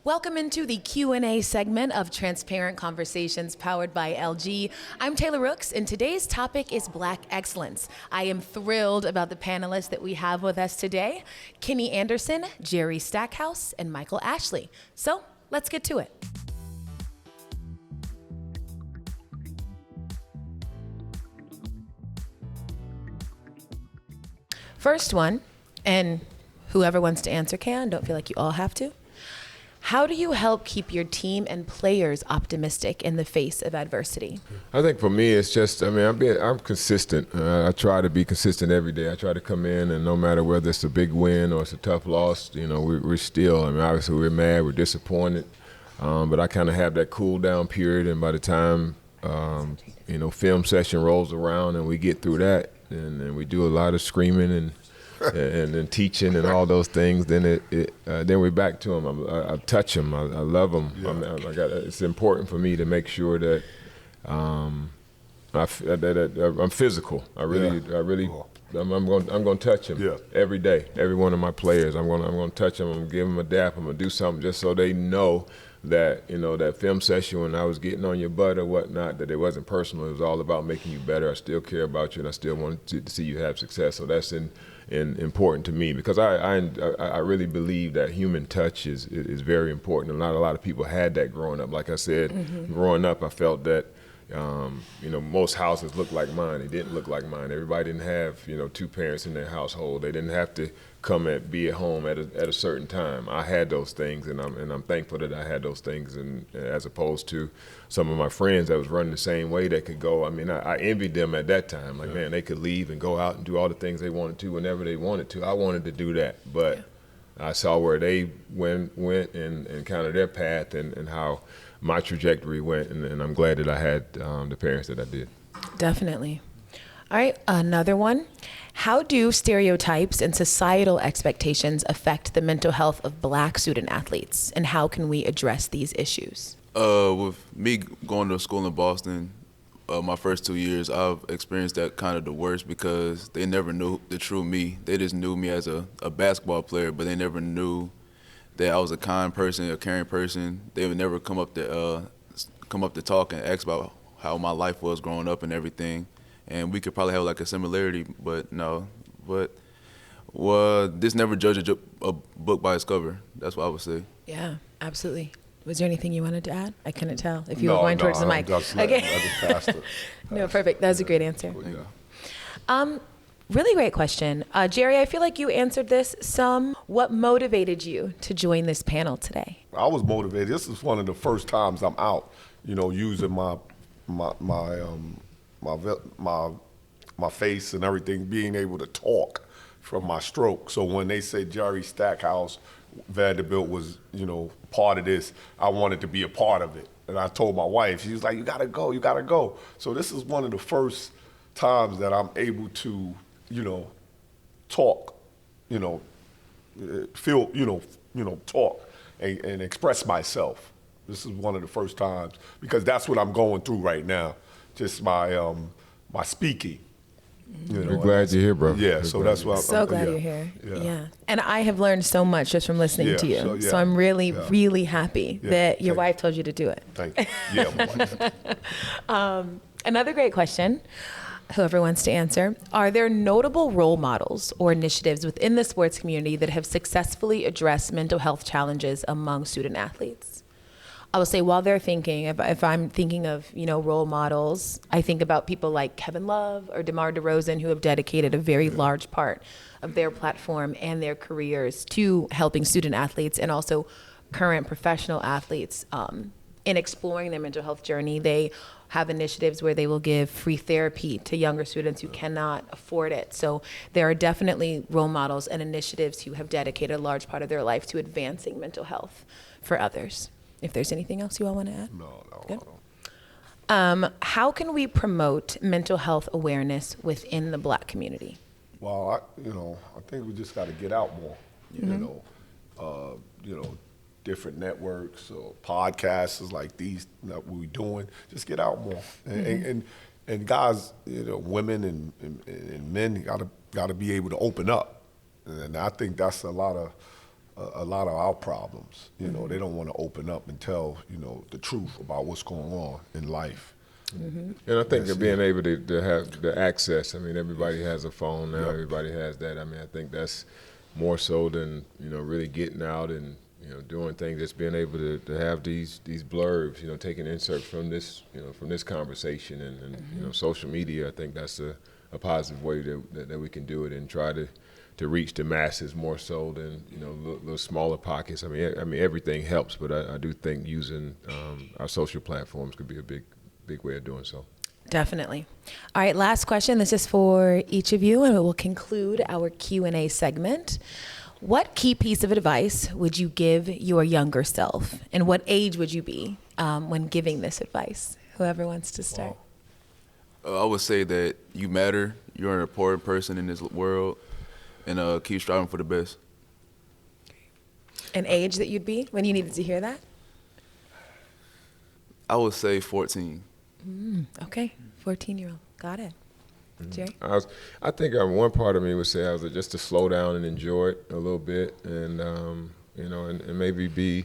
Welcome into the Q&A segment of Transparent Conversations powered by LG. I'm Taylor Rooks, and today's topic is Black excellence. I am thrilled about the panelists that we have with us today, Kenny Anderson, Jerry Stackhouse, and Michael Ashley. So let's get to it. First one, and whoever wants to answer can, don't feel like you all have to. How do you help keep your team and players optimistic in the face of adversity? I think for me, it's just, I'm consistent. I try to be consistent every day. I try to come in, and no matter whether it's a big win or it's a tough loss, we're still, obviously we're mad, we're disappointed, but I kind of have that cool down period, and by the time, film session rolls around and we get through that, and we do a lot of screaming and teaching and all those things, then then we're back to them. I touch them. I love them. Yeah. It's important for me to make sure that I'm physical. I'm going to touch them every day. Every one of my players, I'm going to touch them. I'm going to give them a dap. I'm going to do something just so they know that, that film session when I was getting on your butt or whatnot, that it wasn't personal. It was all about making you better. I still care about you, and I still want to see you have success. So that's important to me, because I really believe that human touch is very important, and not a lot of people had that growing up. Like I said, growing up, I felt that most houses looked like mine. They didn't look like mine. Everybody didn't have two parents in their household. They didn't have to be at home at a certain time. I had those things, and I'm thankful that I had those things, and as opposed to some of my friends that was running the same way that could go. I envied them at that time. Man, they could leave and go out and do all the things they wanted to whenever they wanted to. I wanted to do that, but I saw where they went and kind of their path and how my trajectory went, and I'm glad that I had the parents that I did. Definitely. All right, another one. How do stereotypes and societal expectations affect the mental health of Black student athletes, and how can we address these issues? With me going to school in Boston, my first 2 years, I've experienced that kind of the worst, because they never knew the true me. They just knew me as a basketball player, but they never knew that I was a kind person, a caring person. They would never come up to talk and ask about how my life was growing up and everything. And we could probably have like a similarity, but no. But this never judge a book by its cover. That's what I would say. Yeah, absolutely. Was there anything you wanted to add? I couldn't tell if you were going towards the mic. Okay. No, perfect. That was a great answer. Really great question. Jerry, I feel like you answered this some. What motivated you to join this panel today? I was motivated. This is one of the first times I'm out, using my face and everything, being able to talk from my stroke. So when they say Jerry Stackhouse, Vanderbilt was, part of this, I wanted to be a part of it. And I told my wife, she was like, you gotta go. So this is one of the first times that I'm able to, talk, talk and express myself. This is one of the first times, because that's what I'm going through right now. Just my speaking. We're glad you're here, bro. Yeah, so that's why I'm glad you're here. Yeah. And I have learned so much just from listening to you. So I'm really, really happy that your wife told you to do it. Thank you. Yeah, my wife. Another great question, whoever wants to answer. Are there notable role models or initiatives within the sports community that have successfully addressed mental health challenges among student athletes? I will say, while they're thinking, if I'm thinking of, role models, I think about people like Kevin Love or DeMar DeRozan, who have dedicated a very large part of their platform and their careers to helping student athletes and also current professional athletes in exploring their mental health journey. They have initiatives where they will give free therapy to younger students who cannot afford it. So there are definitely role models and initiatives who have dedicated a large part of their life to advancing mental health for others. If there's anything else you all want to add? No. How can we promote mental health awareness within the Black community? Well, I think we just got to get out more. Different networks or podcasts like these that we're doing. Just get out more, and guys, women and men got to be able to open up, and I think that's a lot of a lot of our problems. You know, they don't want to open up and tell, you know, the truth about what's going on in life. And I think that being able to have the access, I mean, everybody has a phone now, Yep. everybody has that. I mean, I think that's more so than, you know, really getting out and, you know, doing things, just being able to have these blurbs, you know, taking inserts from this, you know, from this conversation and you know, social media. I think that's a positive way that we can do it and try to reach the masses more so than, you know, little smaller pockets. I mean, everything helps, but I do think using our social platforms could be a big way of doing so. Definitely. All right, last question. This is for each of you, and it will conclude our Q&A segment. What key piece of advice would you give your younger self, and what age would you be when giving this advice? Whoever wants to start. I would say that you matter. You're an important person in this world, and keep striving for the best. An age that you'd be when you needed to hear that? I would say 14. Okay, 14-year-old. Got it. Jerry? I think one part of me would say I was just to slow down and enjoy it a little bit, and you know, and maybe be,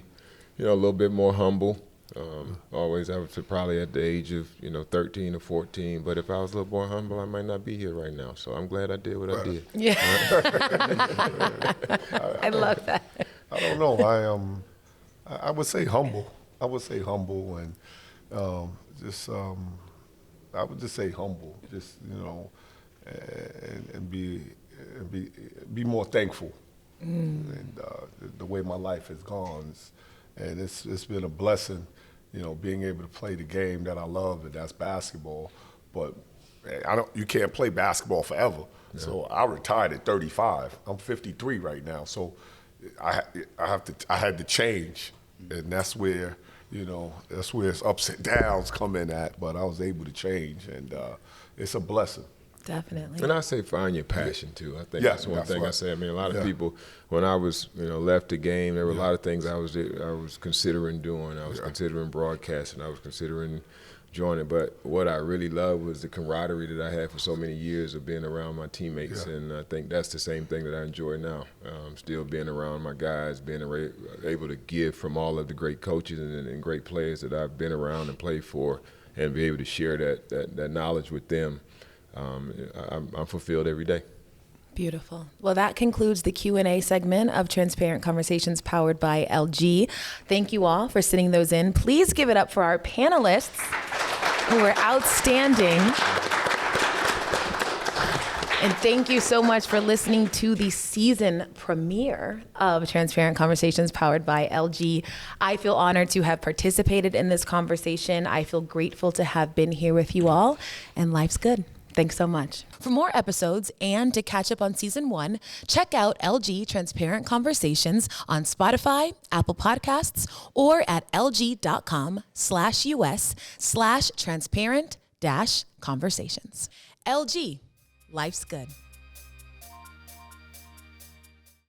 you know, a little bit more humble. Always, I was probably at the age of, you know, 13 or 14. But if I was a little more humble, I might not be here right now. So I'm glad I did what I did. Yeah. I love that. I don't know. I would say humble. I would say humble and I would just say humble. Just, you know, and be more thankful. And the way my life has gone, and it's been a blessing, you know, being able to play the game that I love, and that's basketball. But you can't play basketball forever. Yeah. So I retired at 35. I'm 53 right now. So I had to change, and that's where, you know, that's where it's ups and downs come in at. But I was able to change, and it's a blessing. Definitely. And I say find your passion too. I think that's one thing right. I say. I mean, a lot of people, when I was, you know, left the game, there were a lot of things I was considering doing. I was considering broadcasting. I was considering joining. But what I really loved was the camaraderie that I had for so many years of being around my teammates. And I think that's the same thing that I enjoy now. Still being around my guys, being able to give from all of the great coaches and great players that I've been around and played for, and be able to share that knowledge with them. I'm fulfilled every day. Beautiful. Well, that concludes the Q&A segment of Transparent Conversations powered by LG. Thank you all for sitting those in. Please give it up for our panelists who were outstanding. And thank you so much for listening to the season premiere of Transparent Conversations powered by LG. I feel honored to have participated in this conversation. I feel grateful to have been here with you all, and life's good. Thanks so much. For more episodes and to catch up on season 1, check out LG Transparent Conversations on Spotify, Apple Podcasts, or at lg.com/US/transparent-conversations. LG, life's good.